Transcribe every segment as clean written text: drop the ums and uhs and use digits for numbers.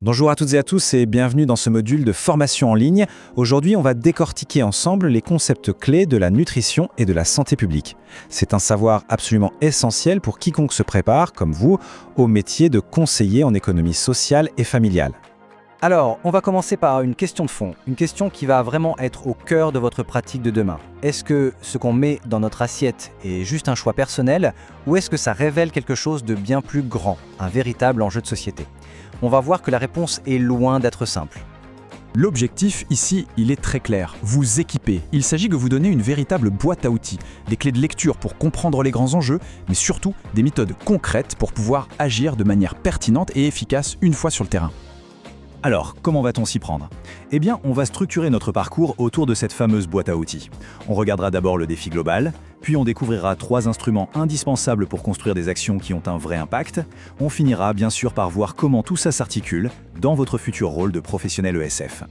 Bonjour à toutes et à tous et bienvenue dans ce module de formation en ligne. Aujourd'hui, on va décortiquer ensemble les concepts clés de la nutrition et de la santé publique. C'est un savoir absolument essentiel pour quiconque se prépare, comme vous, au métier de conseiller en économie sociale et familiale. Alors, on va commencer par une question de fond, une question qui va vraiment être au cœur de votre pratique de demain. Est-ce que ce qu'on met dans notre assiette est juste un choix personnel ou est-ce que ça révèle quelque chose de bien plus grand, un véritable enjeu de société ? On va voir que la réponse est loin d'être simple. L'objectif ici, il est très clair, vous équiper. Il s'agit de vous donner une véritable boîte à outils, des clés de lecture pour comprendre les grands enjeux, mais surtout des méthodes concrètes pour pouvoir agir de manière pertinente et efficace une fois sur le terrain. Alors, comment va-t-on s'y prendre ? Eh bien, on va structurer notre parcours autour de cette fameuse boîte à outils. On regardera d'abord le défi global, puis on découvrira 3 instruments indispensables pour construire des actions qui ont un vrai impact. On finira bien sûr par voir comment tout ça s'articule dans votre futur rôle de professionnel ESF.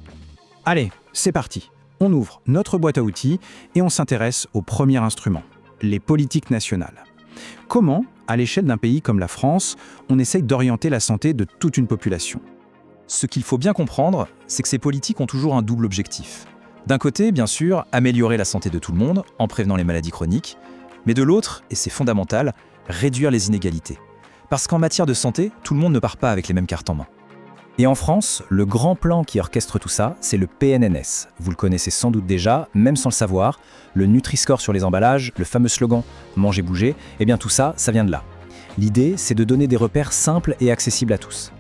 Allez, c'est parti. On ouvre notre boîte à outils et on s'intéresse au premier instrument, les politiques nationales. Comment, à l'échelle d'un pays comme la France, on essaye d'orienter la santé de toute une population ? Ce qu'il faut bien comprendre, c'est que ces politiques ont toujours un double objectif. D'un côté, bien sûr, améliorer la santé de tout le monde en prévenant les maladies chroniques, mais de l'autre, et c'est fondamental, réduire les inégalités. Parce qu'en matière de santé, tout le monde ne part pas avec les mêmes cartes en main. Et en France, le grand plan qui orchestre tout ça, c'est le PNNS. Vous le connaissez sans doute déjà, même sans le savoir. Le Nutri-Score sur les emballages, le fameux slogan « Manger, bouger », eh bien tout ça, ça vient de là. L'idée, c'est de donner des repères simples et accessibles à tous.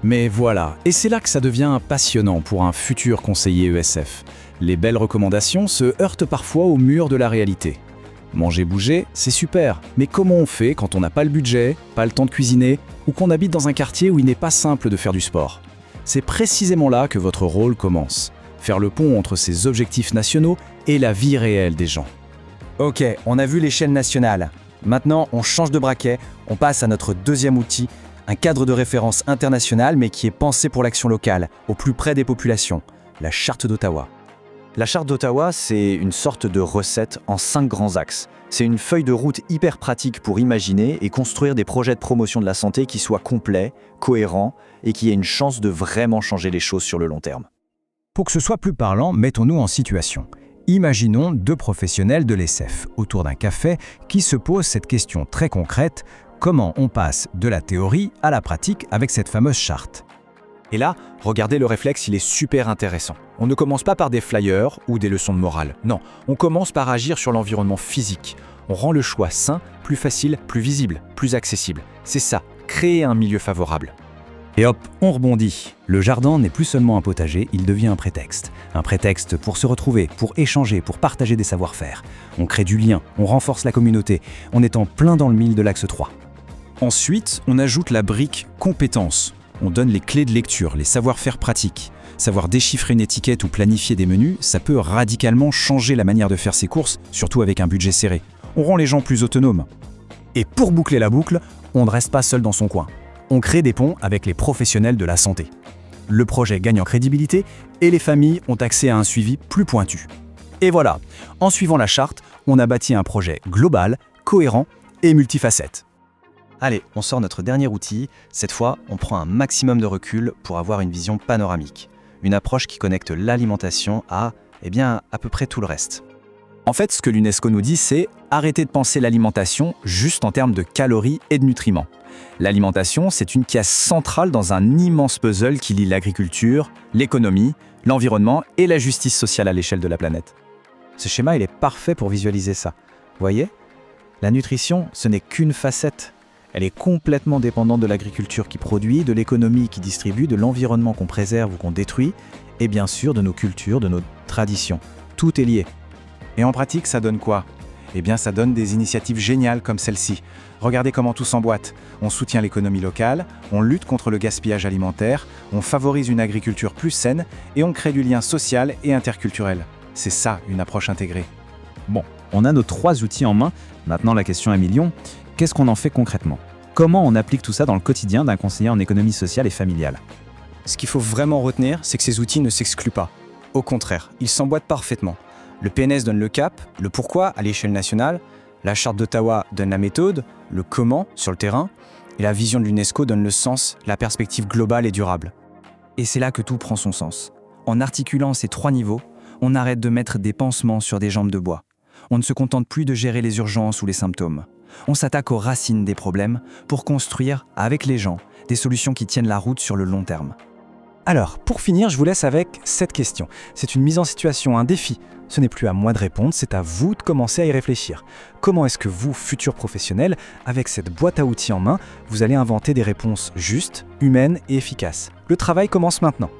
Mais voilà, et c'est là que ça devient passionnant pour un futur conseiller ESF. Les belles recommandations se heurtent parfois au mur de la réalité. Manger, bouger, c'est super, mais comment on fait quand on n'a pas le budget, pas le temps de cuisiner, ou qu'on habite dans un quartier où il n'est pas simple de faire du sport ? C'est précisément là que votre rôle commence. Faire le pont entre ces objectifs nationaux et la vie réelle des gens. Ok, on a vu l'échelle nationale. Maintenant, on change de braquet, on passe à notre deuxième outil, un cadre de référence international mais qui est pensé pour l'action locale, au plus près des populations, la Charte d'Ottawa. La Charte d'Ottawa, c'est une sorte de recette en 5 grands axes. C'est une feuille de route hyper pratique pour imaginer et construire des projets de promotion de la santé qui soient complets, cohérents et qui aient une chance de vraiment changer les choses sur le long terme. Pour que ce soit plus parlant, mettons-nous en situation. Imaginons 2 professionnels de l'ESF autour d'un café qui se posent cette question très concrète: comment on passe de la théorie à la pratique avec cette fameuse charte ? Et là, regardez le réflexe, il est super intéressant. On ne commence pas par des flyers ou des leçons de morale. Non, on commence par agir sur l'environnement physique. On rend le choix sain, plus facile, plus visible, plus accessible. C'est ça, créer un milieu favorable. Et hop, on rebondit. Le jardin n'est plus seulement un potager, il devient un prétexte. Un prétexte pour se retrouver, pour échanger, pour partager des savoir-faire. On crée du lien, on renforce la communauté. On est en plein dans le mille de l'axe 3. Ensuite, on ajoute la brique compétences. On donne les clés de lecture, les savoir-faire pratiques. Savoir déchiffrer une étiquette ou planifier des menus, ça peut radicalement changer la manière de faire ses courses, surtout avec un budget serré. On rend les gens plus autonomes. Et pour boucler la boucle, on ne reste pas seul dans son coin. On crée des ponts avec les professionnels de la santé. Le projet gagne en crédibilité et les familles ont accès à un suivi plus pointu. Et voilà, en suivant la charte, on a bâti un projet global, cohérent et multifacette. Allez, on sort notre dernier outil. Cette fois, on prend un maximum de recul pour avoir une vision panoramique. Une approche qui connecte l'alimentation à peu près tout le reste. En fait, ce que l'UNESCO nous dit, c'est arrêter de penser l'alimentation juste en termes de calories et de nutriments. L'alimentation, c'est une pièce centrale dans un immense puzzle qui lie l'agriculture, l'économie, l'environnement et la justice sociale à l'échelle de la planète. Ce schéma, il est parfait pour visualiser ça. Vous voyez ? La nutrition, ce n'est qu'une facette. Elle est complètement dépendante de l'agriculture qui produit, de l'économie qui distribue, de l'environnement qu'on préserve ou qu'on détruit, et bien sûr de nos cultures, de nos traditions. Tout est lié. Et en pratique, ça donne quoi ? Eh bien, ça donne des initiatives géniales comme celle-ci. Regardez comment tout s'emboîte. On soutient l'économie locale, on lutte contre le gaspillage alimentaire, on favorise une agriculture plus saine et on crée du lien social et interculturel. C'est ça, une approche intégrée. Bon, on a nos 3 outils en main. Maintenant, la question à millions, qu'est-ce qu'on en fait concrètement ? Comment on applique tout ça dans le quotidien d'un conseiller en économie sociale et familiale ? Ce qu'il faut vraiment retenir, c'est que ces outils ne s'excluent pas. Au contraire, ils s'emboîtent parfaitement. Le PNS donne le cap, le pourquoi à l'échelle nationale, la Charte d'Ottawa donne la méthode, le comment sur le terrain, et la vision de l'UNESCO donne le sens, la perspective globale et durable. Et c'est là que tout prend son sens. En articulant ces 3 niveaux, on arrête de mettre des pansements sur des jambes de bois. On ne se contente plus de gérer les urgences ou les symptômes. On s'attaque aux racines des problèmes pour construire, avec les gens, des solutions qui tiennent la route sur le long terme. Alors, pour finir, je vous laisse avec cette question. C'est une mise en situation, un défi. Ce n'est plus à moi de répondre, c'est à vous de commencer à y réfléchir. Comment est-ce que vous, futurs professionnels, avec cette boîte à outils en main, vous allez inventer des réponses justes, humaines et efficaces ? Le travail commence maintenant.